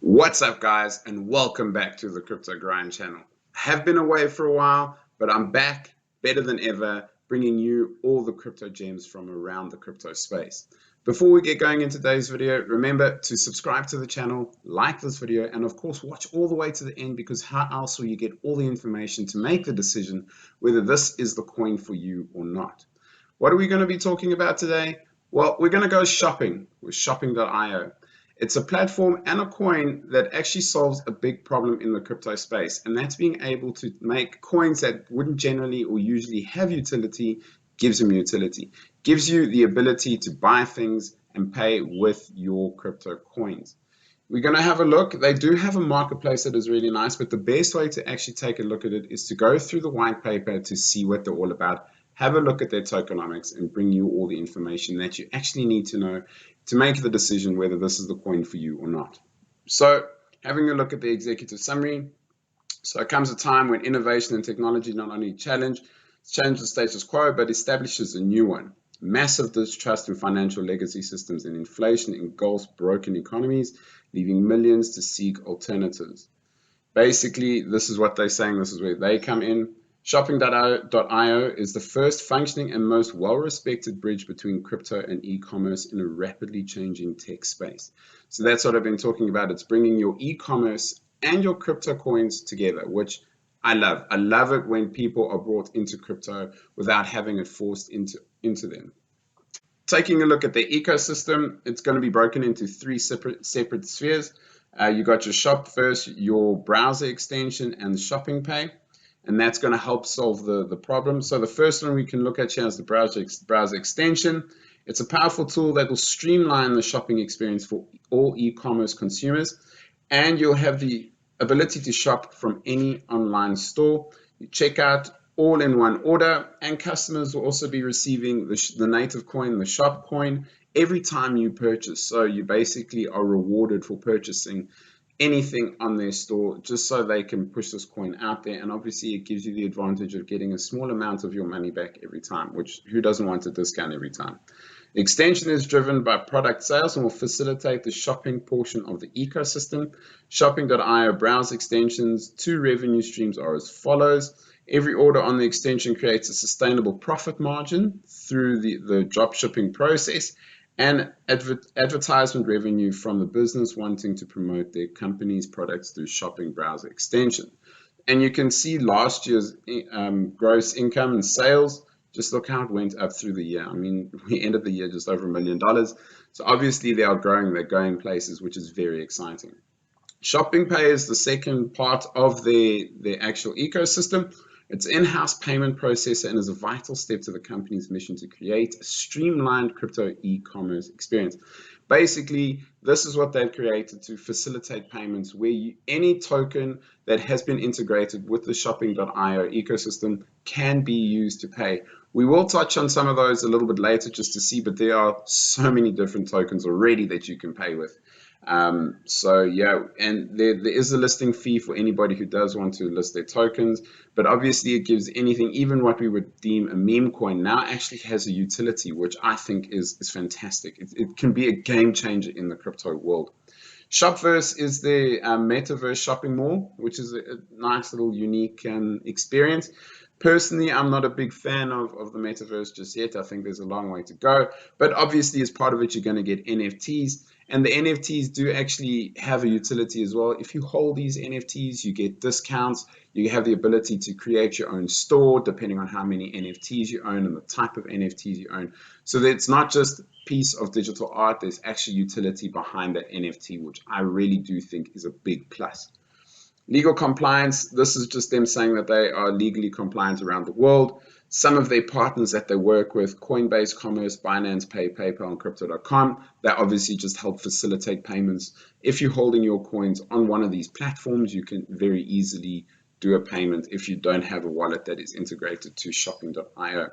What's up, guys, and welcome back to the Crypto Grind channel. I have been away for a while, but I'm back better than ever, bringing you all the crypto gems from around the crypto space. Before we get going in today's video, remember to subscribe to the channel, like this video, and of course watch all the way to the end, because how else will you get all the information to make the decision whether this is the coin for you or not. What are we going to be talking about today? Well, we're going to go shopping with shopping.io. It's a platform and a coin that actually solves a big problem in the crypto space, and that's being able to make coins that wouldn't generally or usually have utility, gives them utility, gives you the ability to buy things and pay with your crypto coins. We're going to have a look. They do have a marketplace that is really nice, but the best way to actually take a look at it is to go through the white paper to see what they're all about, have a look at their tokenomics, and bring you all the information that you actually need to know to make the decision whether this is the coin for you or not. So, having a look at the executive summary. So it comes a time when innovation and technology not only change the status quo, but establishes a new one. Massive distrust in financial legacy systems and inflation engulfs broken economies, leaving millions to seek alternatives. Basically, this is what they're saying. This is where they come in. Shopping.io is the first functioning and most well-respected bridge between crypto and e-commerce in a rapidly changing tech space. So that's what I've been talking about. It's bringing your e-commerce and your crypto coins together, which I love. I love it when people are brought into crypto without having it forced into them. Taking a look at the ecosystem, it's going to be broken into three separate spheres. You got your shop first, your browser extension, and the shopping pay. And that's going to help solve the problem. So the first one we can look at here is the browser extension. It's a powerful tool that will streamline the shopping experience for all e-commerce consumers, and you'll have the ability to shop from any online store. You check out all in one order, and customers will also be receiving the native coin, the shop coin, every time you purchase. So you basically are rewarded for purchasing anything on their store, just so they can push this coin out there. And obviously it gives you the advantage of getting a small amount of your money back every time, which who doesn't want a discount every time. The extension is driven by product sales and will facilitate the shopping portion of the ecosystem. Shopping.io browser extensions, two revenue streams are as follows. Every order on the extension creates a sustainable profit margin through the drop shipping process, and advertisement revenue from the business wanting to promote their company's products through shopping browser extension. And you can see last year's gross income and sales. Just look how it went up through the year. I mean, we ended the year just over $1 million. So obviously they are growing, they're going places, which is very exciting. Shopping Pay is the second part of the actual ecosystem. It's an in-house payment processor and is a vital step to the company's mission to create a streamlined crypto e-commerce experience. Basically, this is what they've created to facilitate payments where any token that has been integrated with the shopping.io ecosystem can be used to pay. We will touch on some of those a little bit later just to see, but there are so many different tokens already that you can pay with. So yeah, and there is a listing fee for anybody who does want to list their tokens, but obviously it gives anything, even what we would deem a meme coin, now actually has a utility, which I think is fantastic. It can be a game changer in the crypto world. Shopverse is the metaverse shopping mall, which is a nice little unique experience. Personally, I'm not a big fan of the metaverse just yet. I think there's a long way to go, but obviously as part of it, you're going to get NFTs. And the NFTs do actually have a utility as well. If you hold these NFTs, you get discounts. You have the ability to create your own store depending on how many NFTs you own and the type of NFTs you own. So that it's not just a piece of digital art, there's actually utility behind that NFT, which I really do think is a big plus. Legal compliance, this is just them saying that they are legally compliant around the world. Some of their partners that they work with, Coinbase Commerce, Binance Pay, PayPal, and Crypto.com, they obviously just help facilitate payments. If you're holding your coins on one of these platforms, you can very easily do a payment if you don't have a wallet that is integrated to shopping.io.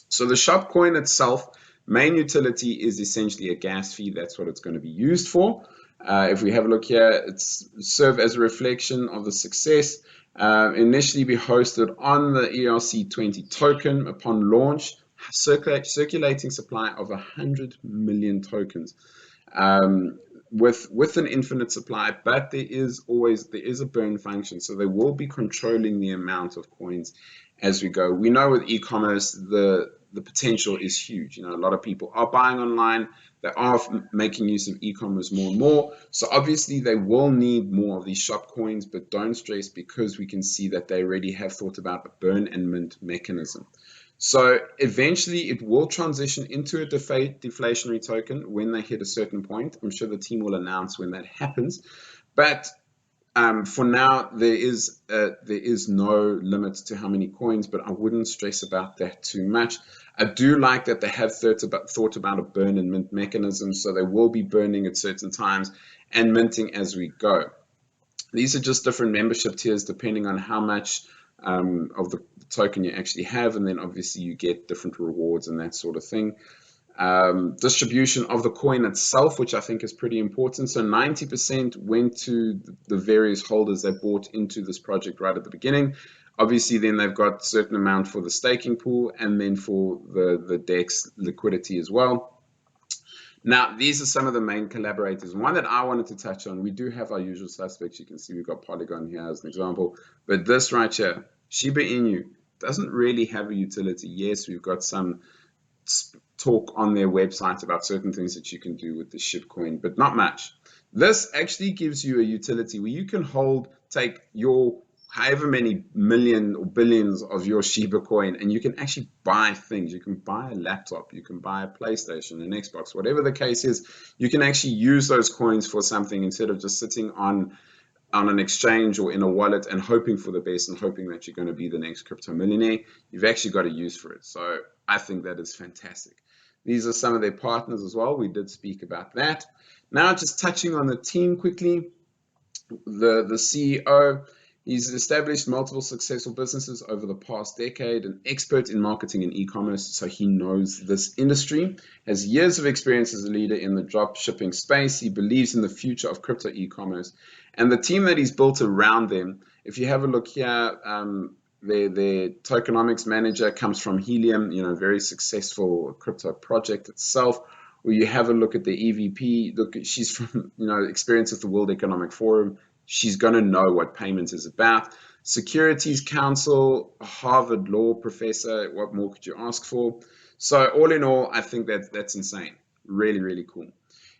So the shop coin itself, main utility is essentially a gas fee. That's what it's going to be used for. If we have a look here, it's serve as a reflection of the success. Initially be hosted on the ERC20 token upon launch, circulating supply of 100 million tokens. with an infinite supply, but there is a burn function, so they will be controlling the amount of coins as we go. We know with e-commerce the potential is huge. A lot of people are buying online. They are making use of e-commerce more and more. So obviously they will need more of these shop coins, but don't stress, because we can see that they already have thought about a burn and mint mechanism. So eventually it will transition into a deflationary token when they hit a certain point. I'm sure the team will announce when that happens. But for now, there is no limit to how many coins, but I wouldn't stress about that too much. I do like that they have thought about a burn and mint mechanism, so they will be burning at certain times and minting as we go. These are just different membership tiers depending on how much of the token you actually have, and then obviously you get different rewards and that sort of thing. Distribution of the coin itself, which I think is pretty important. So 90% went to the various holders that bought into this project right at the beginning. Obviously, then they've got a certain amount for the staking pool and then for the DEX liquidity as well. Now, these are some of the main collaborators. One that I wanted to touch on, we do have our usual suspects. You can see we've got Polygon here as an example. But this right here, Shiba Inu, doesn't really have a utility. Yes, we've got some talk on their website about certain things that you can do with the SHIB coin, but not much. This actually gives you a utility where you can take your however many million or billions of your Shiba coin, and you can actually buy things. You can buy a laptop, you can buy a PlayStation, an Xbox, whatever the case is. You can actually use those coins for something instead of just sitting on an exchange or in a wallet and hoping for the best and hoping that you're going to be the next crypto millionaire. You've actually got a use for it. So I think that is fantastic. These are some of their partners as well. We did speak about that. Now, just touching on the team quickly. The CEO, he's established multiple successful businesses over the past decade, an expert in marketing and e-commerce, so he knows this industry, has years of experience as a leader in the drop shipping space. He believes in the future of crypto e-commerce. And the team that he's built around them, if you have a look here, their tokenomics manager comes from Helium, very successful crypto project itself. Or you have a look at the EVP, look, she's from, experience with the World Economic Forum. She's going to know what payments is about. Securities Council, a Harvard law professor, what more could you ask for? So all in all, I think that's insane. Really, really cool.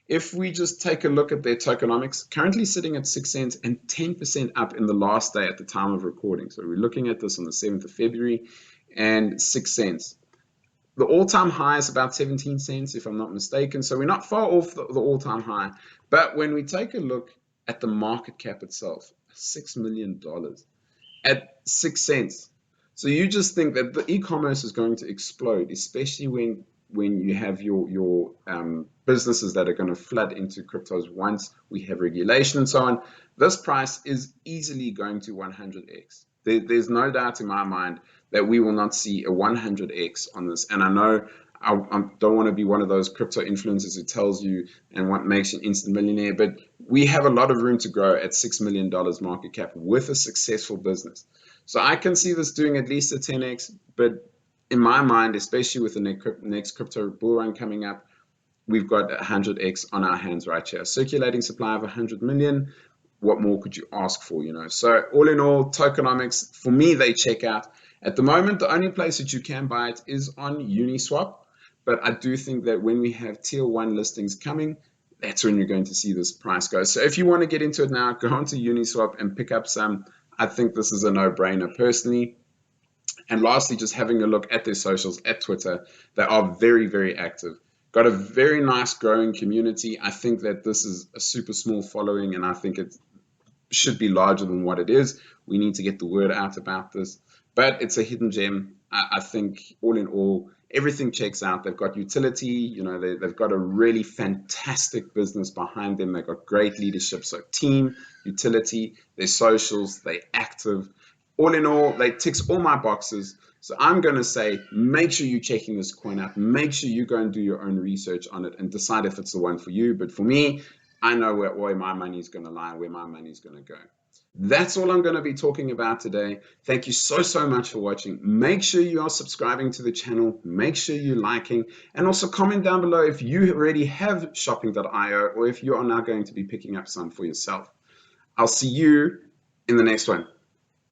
If we just take a look at their tokenomics, currently sitting at 6 cents and 10% up in the last day at the time of recording. So we're looking at this on the 7th of February and 6 cents. The all-time high is about 17 cents, if I'm not mistaken. So we're not far off the all-time high. But when we take a look at the market cap itself, $6 million at 6 cents. So you just think that the e-commerce is going to explode, especially when you have your businesses that are going to flood into cryptos once we have regulation and so on. This price is easily going to 100x. There's no doubt in my mind that we will not see a 100x on this. And I know I don't want to be one of those crypto influencers who tells you and what makes you an instant millionaire, but we have a lot of room to grow at $6 million market cap with a successful business. So I can see this doing at least a 10x, but in my mind, especially with the next crypto bull run coming up, we've got 100x on our hands right here. Circulating supply of 100 million. What more could you ask for, So all in all, tokenomics, for me, they check out. At the moment, the only place that you can buy it is on Uniswap. But I do think that when we have tier 1 listings coming, that's when you're going to see this price go. So if you want to get into it now, go onto Uniswap and pick up some. I think this is a no-brainer personally. And lastly, just having a look at their socials, at Twitter, they are very, very active. Got a very nice growing community. I think that this is a super small following, and I think it should be larger than what it is. We need to get the word out about this. But it's a hidden gem. I think all in all, everything checks out. They've got utility, they've got a really fantastic business behind them. They've got great leadership. So team, utility, their socials, they're active. All in all, they ticks all my boxes. So I'm going to say, make sure you're checking this coin out. Make sure you go and do your own research on it and decide if it's the one for you. But for me, I know where my money's going to lie, where my money's going to go. That's all I'm going to be talking about today. Thank you so much for watching. Make sure you are subscribing to the channel. Make sure you're liking, and also comment down below if you already have shopping.io or if you are now going to be picking up some for yourself. I'll see you in the next one.